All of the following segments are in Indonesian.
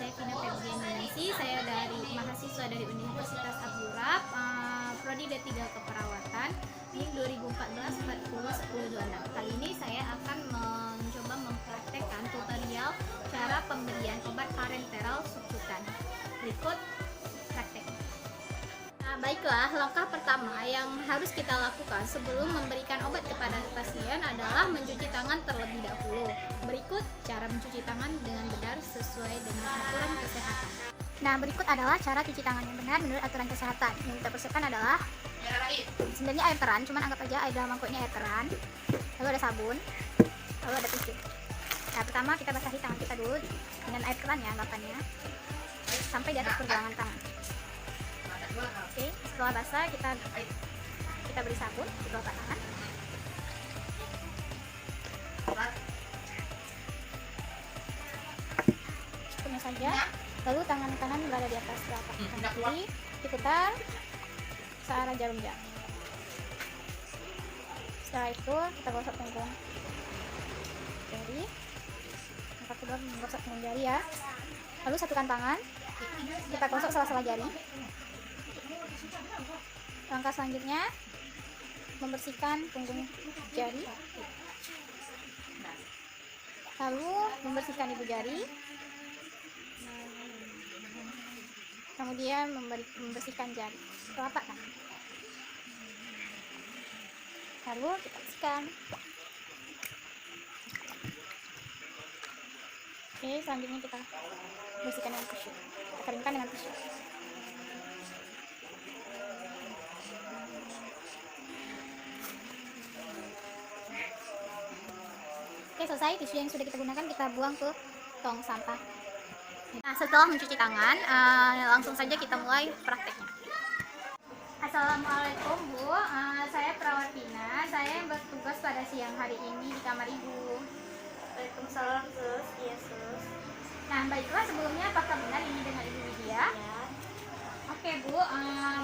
saya Vina Febrianisi, saya dari mahasiswa dari Universitas Abdurrahman, Prodi D3 Keperawatan, NIM 2014-40-1026. Kali ini saya akan mencoba mempraktekkan tutorial cara pemberian obat parenteral subkutan. Berikut praktek. Baiklah, langkah pertama yang harus kita lakukan sebelum memberikan obat kepada pasien adalah mencuci tangan terlebih dahulu. Berikut cara mencuci tangan dengan benar sesuai dengan aturan kesehatan. Nah, berikut adalah cara cuci tangan yang benar menurut aturan kesehatan. Yang kita persiapkan adalah sebenarnya air keran, cuman anggap aja air dalam mangkok ini air keran. Lalu ada sabun, lalu ada tisu. Nah, pertama kita basahi tangan kita dulu dengan air keran ya, anggapannya sampai di atas pergelangan tangan. Oke, setelah basah kita beri sabun di telapak tangan. Cukupnya saja. Lalu tangan kanan berada di atas telapak tangan kiri, diputar searah jarum jam. Setelah itu kita gosok punggung jari. Langkah kedua menggosok punggung jari ya. Lalu satukan tangan, kita gosok sela-sela jari. Langkah selanjutnya membersihkan punggung jari, lalu membersihkan ibu jari, kemudian membersihkan jari telapak tangan, lalu kita bersihkan. Oke, selanjutnya kita bersihkan dengan tisu, kita keringkan dengan tisu. Oke, selesai. Tisu yang sudah kita gunakan kita buang ke tong sampah. Nah, setelah mencuci tangan, langsung saja kita mulai prakteknya. Assalamualaikum Bu, saya perawat Vina. Saya bertugas pada siang hari ini di kamar Ibu. Waalaikumsalam sus. Iya sus. Nah, baiklah, sebelumnya apakah benar ini dengan Ibu Widya? Ya. Oke Bu,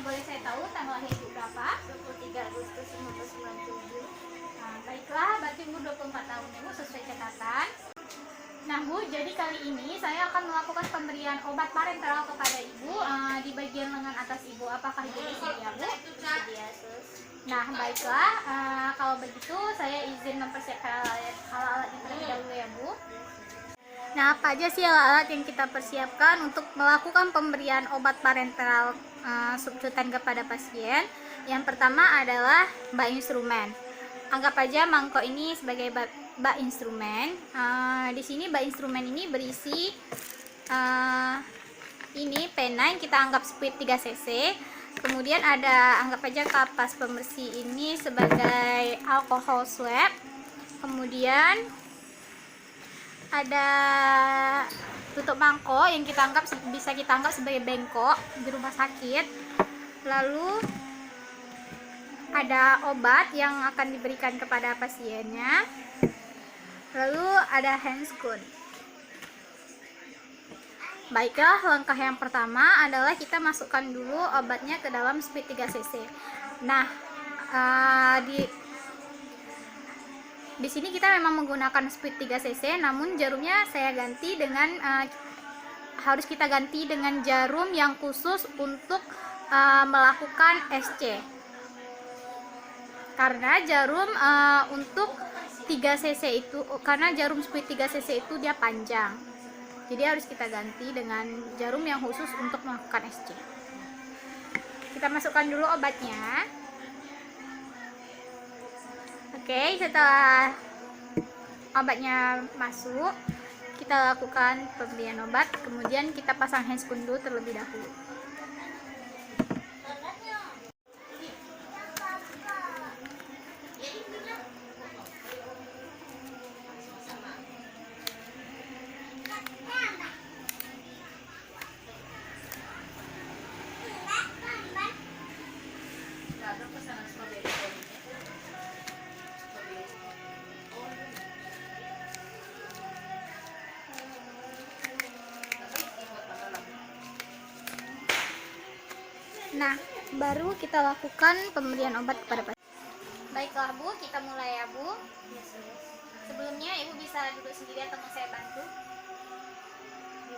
boleh saya tahu tanggal lahir Ibu berapa? 23 Agustus 1997. Baiklah, berarti Ibu 24 tahun Ibu sesuai catatan. Nah Bu, jadi kali ini saya akan melakukan pemberian obat parenteral kepada Ibu di bagian lengan atas Ibu. Apakah Ibu bersedia Bu? Iya sus. Nah baiklah, kalau begitu saya izin mempersiapkan alat-alat yang terlebih dahulu ya Bu. Nah, apa aja sih alat-alat yang kita persiapkan untuk melakukan pemberian obat parenteral subkutan kepada pasien? Yang pertama adalah bak instrumen. Anggap aja mangkok ini sebagai bak instrumen. Di sini bak instrumen ini berisi ini pena yang kita anggap speed 3 cc. Kemudian ada anggap aja kapas pembersih ini sebagai alkohol swab. Kemudian ada tutup mangkok yang bisa kita anggap sebagai bengkok di rumah sakit. Lalu ada obat yang akan diberikan kepada pasiennya. Lalu ada handscoon. Baiklah, langkah yang pertama adalah kita masukkan dulu obatnya ke dalam speed 3 cc. Nah, di sini kita memang menggunakan speed 3 cc, namun jarumnya saya ganti dengan harus kita ganti dengan jarum yang khusus untuk melakukan SC. Karena jarum untuk 3 cc itu, karena jarum speed 3 cc itu dia panjang, jadi harus kita ganti dengan jarum yang khusus untuk melakukan SC. Kita masukkan dulu obatnya. Oke, setelah obatnya masuk, kita lakukan pemberian obat, kemudian kita pasang handscoon dulu terlebih dahulu. Nah, baru kita lakukan pemberian obat kepada pasien. Baiklah Bu, kita mulai ya Bu. Sebelumnya Ibu bisa duduk sendiri atau mau saya bantu?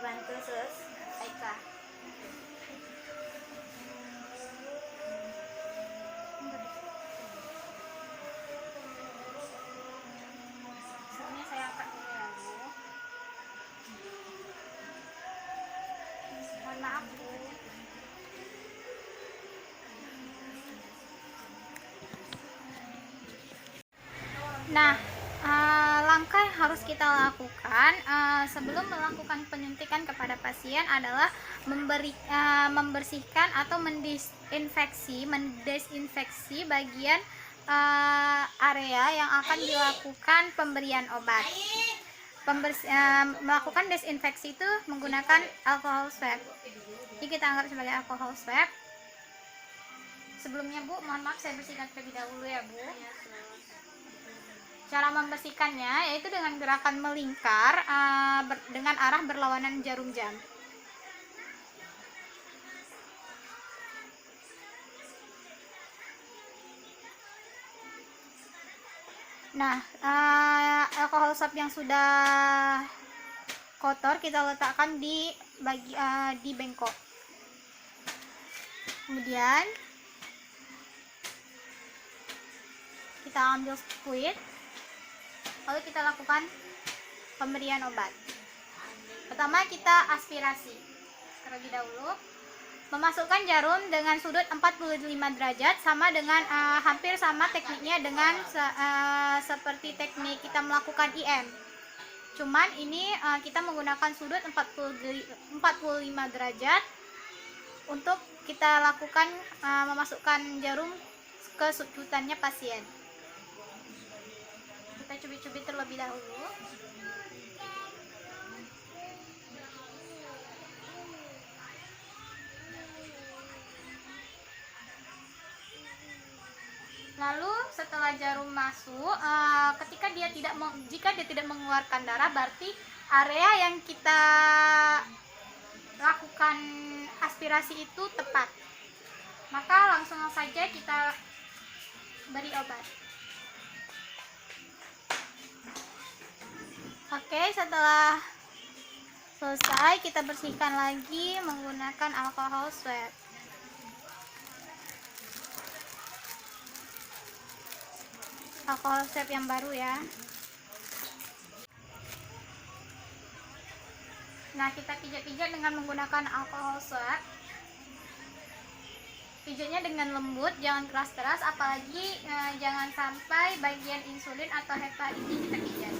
dibantu sus. Baiklah. Sebelumnya saya angkat dulu ya Bu. Mohon maaf Bu. Nah, langkah yang harus kita lakukan sebelum melakukan penyuntikan kepada pasien adalah membersihkan atau mendesinfeksi bagian area yang akan dilakukan pemberian obat. Melakukan desinfeksi itu menggunakan alcohol swab. Jadi kita anggap sebagai alcohol swab. Sebelumnya Bu, mohon maaf saya bersihkan terlebih dahulu ya Bu. Cara membersihkannya yaitu dengan gerakan melingkar dengan arah berlawanan jarum jam. Nah, alkohol swab yang sudah kotor kita letakkan di bengkok. Kemudian kita ambil squid. Lalu kita lakukan pemberian obat. Pertama kita aspirasi terlebih dahulu, memasukkan jarum dengan sudut 45 derajat, sama dengan hampir sama tekniknya dengan seperti teknik kita melakukan IM. Cuman ini kita menggunakan sudut 45 derajat untuk kita lakukan memasukkan jarum ke subcutannya pasien. Kita cubit-cubit terlebih dahulu. Lalu setelah jarum masuk, jika dia tidak mengeluarkan darah, berarti area yang kita lakukan aspirasi itu tepat. Maka langsung saja kita beri obat. Oke, setelah selesai kita bersihkan lagi menggunakan alcohol swab. Alcohol swab yang baru ya. Nah, kita pijat-pijat dengan menggunakan alcohol swab. Pijatnya dengan lembut, jangan keras-keras, apalagi jangan sampai bagian insulin atau hepa ini kita pijat.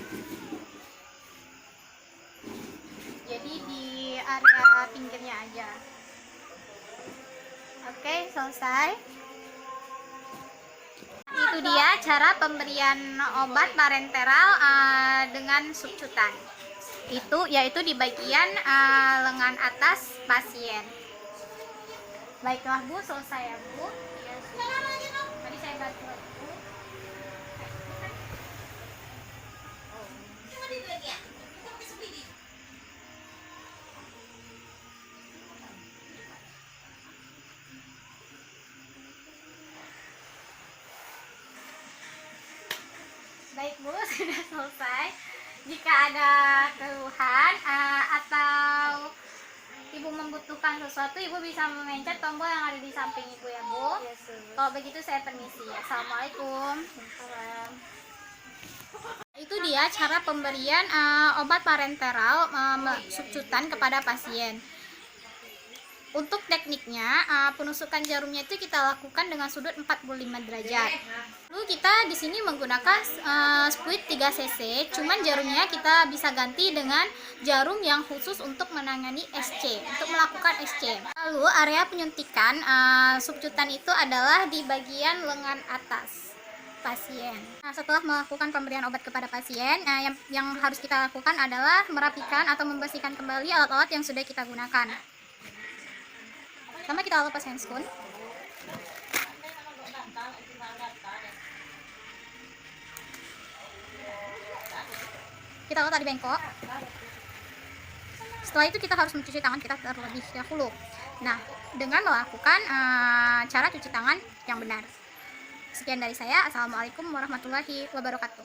Jadi di area pinggirnya aja. Oke, selesai. Itu dia cara pemberian obat parenteral dengan subcutan. Yaitu di bagian lengan atas pasien. Baiklah Bu, selesai ya Bu. Tadi saya bantu Bu. Baik Bu, sudah selesai. Jika ada keluhan atau Ibu membutuhkan sesuatu, Ibu bisa memencet tombol yang ada di samping Ibu ya Bu. Kalau begitu saya permisi. Assalamualaikum. Itu dia cara pemberian obat parenteral subcutan kepada pasien. Untuk tekniknya, penusukan jarumnya itu kita lakukan dengan sudut 45 derajat. Lalu kita di sini menggunakan squid 3 cc, cuman jarumnya kita bisa ganti dengan jarum yang khusus untuk menangani SC, untuk melakukan SC. Lalu area penyuntikan subcutan itu adalah di bagian lengan atas pasien. Nah, setelah melakukan pemberian obat kepada pasien, yang harus kita lakukan adalah merapikan atau membersihkan kembali alat-alat yang sudah kita gunakan. Pertama kita lepas handscoon. Kita letak di bengkok. Setelah itu kita harus mencuci tangan kita terlebih dahulu. Nah, dengan melakukan cara cuci tangan yang benar. Sekian dari saya. Assalamualaikum warahmatullahi wabarakatuh.